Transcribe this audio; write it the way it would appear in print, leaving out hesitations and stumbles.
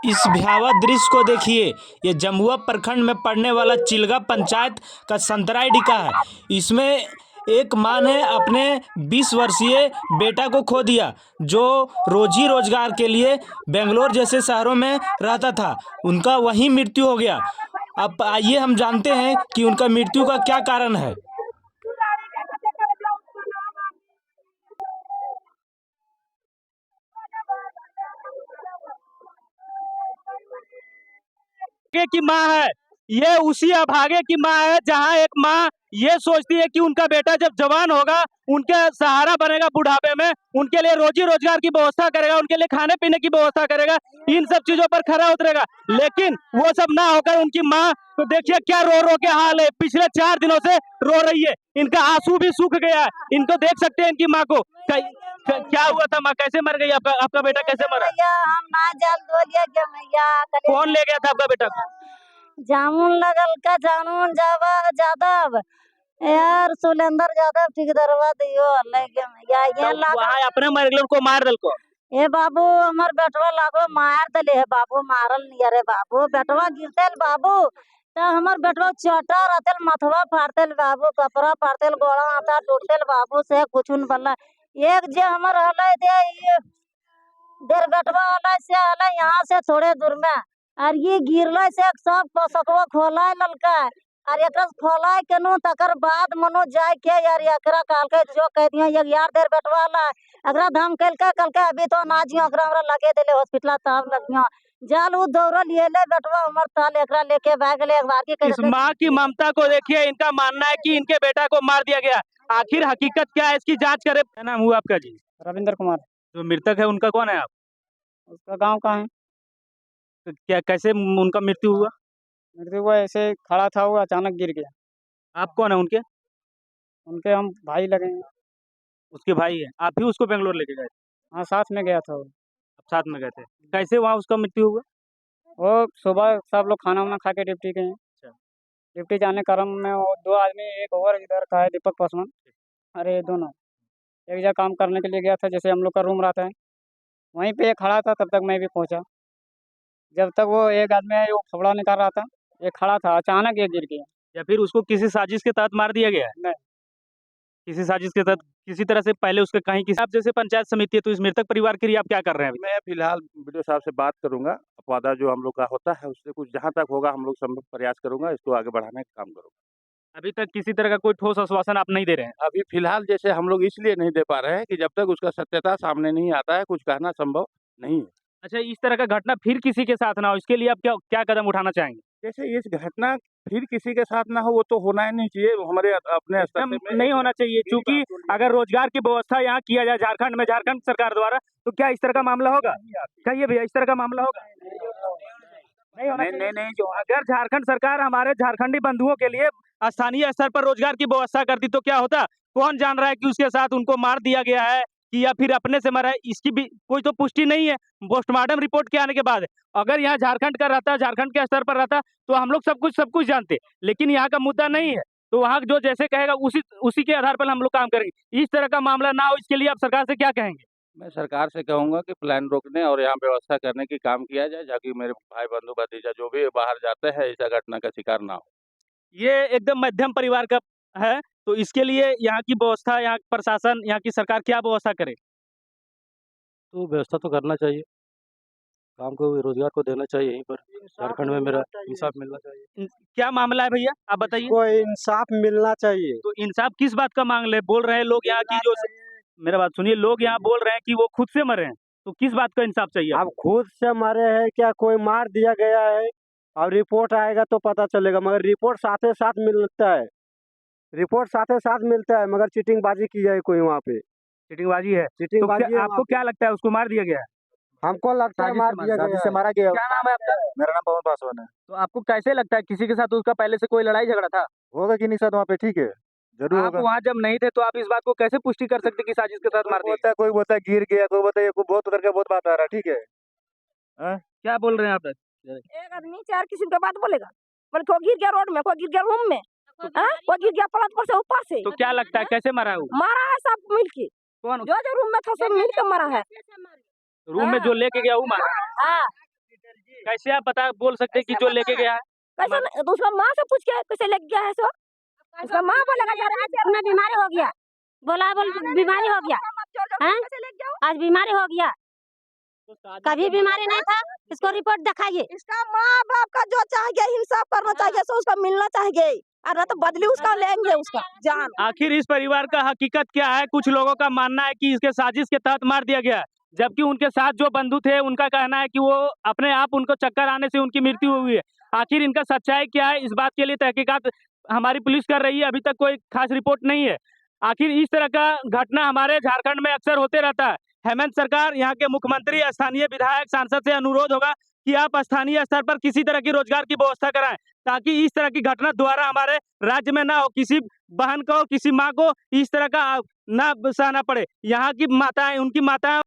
इस भयावह दृश्य को देखिए। ये जमुआ प्रखंड में पड़ने वाला चिलगा पंचायत का संतराईडीह का है। इसमें एक माँ ने अपने 20 वर्षीय बेटा को खो दिया, जो रोजी रोजगार के लिए बेंगलोर जैसे शहरों में रहता था। उनका वहीं मृत्यु हो गया। अब आइए हम जानते हैं कि उनका मृत्यु का क्या कारण है। की माँ है, ये उसी अभागे की माँ है जहाँ एक माँ ये सोचती है कि उनका बेटा जब जवान होगा, उनके सहारा बनेगा बुढ़ापे में, उनके लिए रोजी रोजगार की व्यवस्था करेगा, उनके लिए खाने पीने की व्यवस्था करेगा, इन सब चीजों पर खरा उतरेगा। लेकिन वो सब ना होकर उनकी माँ तो देखिए क्या रो रो के हाल है, पिछले 4 दिनों से रो रही है, इनका आंसू भी सूख गया है। इनको देख सकते हैं इनकी माँ को। क्या हुआ था माँ, कैसे मर गई? आपका बेटा कैसे मरा? हम ना जल दोलिया के मैया कौन ले गया था आपका बेटा को? जामुन लगल का जामुन जादव यार सुलेंदर यादव ठेकेदारवा दियो लेके मैया ये वहाँ अपने मर गए, उनको मार दल को। ए बाबू हमार बेटवा लागो मार दले है बाबू, मारल नहीं अरे बाबू, बेटवा गिरतेल बाबू तो हमार बेटवा चोटा रहतेल, मथवा फाड़तेल बाबू, कपड़ा फाड़तेल, गोड़ा आता टूटतेल बाबू से कुछ न बल्ला। एक जे हमार हले दे ये देर बेटवा हले से हले यहाँ से थोड़े दूर में, और ये गिरले से सब पसकवा खोलाए ललका और एकरा खोलाए केनु तकर बाद मनो जाय के यार एकरा काल के जो कह दिया यार देर बेटवा हले अगरा धाम कल के अभी तो ना जियो अगरा हमरा लगे देले हॉस्पिटल तब लगियो जाल उ दौड़ लिए ले बेटवा उमर ताल एकरा लेके भाग ले। एक बार की इस माँ की ममता को देखिए। इनका मानना है कि इनके बेटा को मार दिया गया। आखिर हकीकत क्या है, इसकी जांच करे। क्या नाम हुआ आपका जी? रविंद्र कुमार। जो मृतक है उनका कौन है आप? उसका गांव का है। तो क्या कैसे उनका मृत्यु हुआ? मृत्यु हुआ ऐसे खड़ा था, वो अचानक गिर गया। आप कौन है उनके? उनके हम भाई लगे हैं। उसके भाई है। आप भी उसको बेंगलोर लेके गए? हाँ साथ में गया था वो। आप साथ में गए थे? कैसे वहाँ उसका मृत्यु हुआ? वो सुबह सब लोग खाना वाना खा के ड्यूटी गए। ड्यूटी जाने क्रम में वो 2 आदमी, एक और इधर का है दीपक पासवान, अरे ये दोनों एक जगह काम करने के लिए गया था, जैसे हम लोग का रूम रहता है वहीं पे खड़ा था, तब तक मैं भी पहुंचा। जब तक वो एक आदमी है वो खबड़ा निकाल रहा था, ये खड़ा था, अचानक ये गिर गया। या फिर उसको किसी साजिश के तहत मार दिया गया है? नहीं। किसी साजिश के तहत किसी तरह से पहले उसके कहीं किसी, आप जैसे पंचायत समिति है तो इस मृतक परिवार के लिए आप क्या कर रहे हैं अभी? मैं फिलहाल वीडियो साहब से बात करूंगा, वादा जो हम लोग का होता है उससे कुछ जहां तक होगा हम लोग संभव प्रयास करूंगा, इसको आगे बढ़ाने का काम करूंगा। अभी तक किसी तरह का कोई ठोस आश्वासन आप नहीं दे रहे हैं? अभी फिलहाल जैसे हम लोग इसलिए नहीं दे पा रहे हैं कि जब तक उसका सत्यता सामने नहीं आता है कुछ कहना संभव नहीं है। अच्छा, इस तरह का घटना फिर किसी के साथ ना हो, इसके लिए आप क्या क्या कदम उठाना चाहेंगे? जैसे इस घटना फिर किसी के साथ ना हो वो तो होना ही नहीं चाहिए, हमारे अपने स्तर पे नहीं होना चाहिए, क्योंकि अगर रोजगार की व्यवस्था यहाँ किया जाए झारखंड में, झारखंड सरकार द्वारा, तो क्या इस तरह का मामला होगा? कहिए भैया, इस तरह का मामला होगा? नहीं होना चाहिए। नहीं, जो अगर झारखंड सरकार हमारे झारखंडी बंधुओं के लिए स्थानीय स्तर पर रोजगार की व्यवस्था करती तो क्या होता? कौन जान रहा है कि उसके साथ उनको मार दिया गया है कि या फिर अपने से मरा है, इसकी भी कोई तो पुष्टि नहीं है। पोस्टमार्टम रिपोर्ट के आने के बाद अगर यहाँ झारखंड का रहता, झारखंड के स्तर पर रहता तो हम लोग सब कुछ जानते, लेकिन यहाँ का मुद्दा नहीं है, तो वहाँ जो जैसे कहेगा उसी के आधार पर हम लोग काम करेंगे। इस तरह का मामला ना हो, इसके लिए आप सरकार से क्या कहेंगे? मैं सरकार से कहूंगा कि प्लान रोकने और यहाँ व्यवस्था करने की काम किया जाए, ताकि मेरे भाई बंधु भतीजा जो भी बाहर जाते हैं ऐसा घटना का शिकार ना हो। ये एकदम मध्यम परिवार का है, तो इसके लिए यहाँ की व्यवस्था, यहाँ प्रशासन, यहाँ की सरकार क्या व्यवस्था करे? तो व्यवस्था तो करना चाहिए, काम को रोजगार को देना चाहिए, यहीं पर झारखंड में मेरा इंसाफ मिलना चाहिए। क्या मामला है भैया, आप बताइए। को इंसाफ मिलना चाहिए। तो इंसाफ किस बात का मांग ले बोल रहे हैं लोग यहाँ की, जो मेरा बात सुनिए, लोग यहाँ बोल रहे हैं कि वो खुद से मरे हैं, तो किस बात का इंसाफ चाहिए? अब खुद से मरे हैं क्या, कोई मार दिया गया है? और रिपोर्ट आएगा तो पता चलेगा, मगर रिपोर्ट साथ साथ मिलता है, रिपोर्ट साथ साथ मिलता है, मगर चीटिंगबाजी की है कोई वहाँ पे। चीटिंगबाजी है? चीटिंगबाजी तो आपको क्या लगता है, उसको मार दिया गया है? हमको लगता है मार दिया गया, से मारा गया। क्या नाम है आपका? मेरा नाम पवन पासवान है। तो आपको कैसे लगता है, किसी के साथ उसका पहले से कोई लड़ाई झगड़ा था? होगा कि नहीं सर वहाँ पे? ठीक है, जरूर आप होगा। वहाँ जब नहीं थे तो आप इस बात को कैसे पुष्टि कर सकते कि साजिश के तहत मार दिया? कोई बोलता है गिर गया, कोई बोलता है बहुत उधर का बहुत बात आ रहा है। ठीक है, क्या बोल रहे हैं आप? एक आदमी 4 किस्म के बात बोलेगा, बोले कोई गिर गया रोड में, कोई गिर गया रूम में, कोई गिर गया पलट पर से ऊपर से। तो क्या लगता है कैसे मरा है वो? मारा है सब मिलके, कौन? जो रूम में था सब मिलके मारा है। रूम में जो लेके गया वो मारा? हाँ कैसे आप बोल सकते हैं कि जो लेके गया है? कैसे तो उसका माँ से पूछ के कैसे लग गया है सो उसका माँ बोलेगा यार आज हमें बीमारी हो गया बोला बोल बीमारी हो गया हैं आज बीमारी हो गया कभी बीमारी नहीं था इसको रिपोर्ट दिखाइए इसका माँ बाप का जो चाहिए इंसाफ करना चाहिए सो उसका मिलना चाहिए और ना तो बदली उसका लेंगे उसका जान। आखिर इस परिवार का हकीकत क्या है? कुछ लोगों का मानना है कि इसके साजिश के तहत मार दिया गया, जबकि उनके साथ जो बंधु थे उनका कहना है कि वो अपने आप उनको चक्कर आने से उनकी मृत्यु हुई है। आखिर इनका सच्चाई क्या है, इस बात के लिए तहकीकात हमारी पुलिस कर रही है। अभी तक कोई खास रिपोर्ट नहीं है। आखिर इस तरह का घटना हमारे झारखंड में अक्सर होते रहता है। हेमंत सरकार, यहाँ के मुख्यमंत्री, स्थानीय विधायक, सांसद से अनुरोध होगा कि आप स्थानीय स्तर पर किसी तरह की रोजगार की व्यवस्था कराएं, ताकि इस तरह की घटना दोबारा हमारे राज्य में ना हो, किसी बहन को, किसी माँ को इस तरह का ना सहना पड़े। यहाँ की माताएं, उनकी माताएं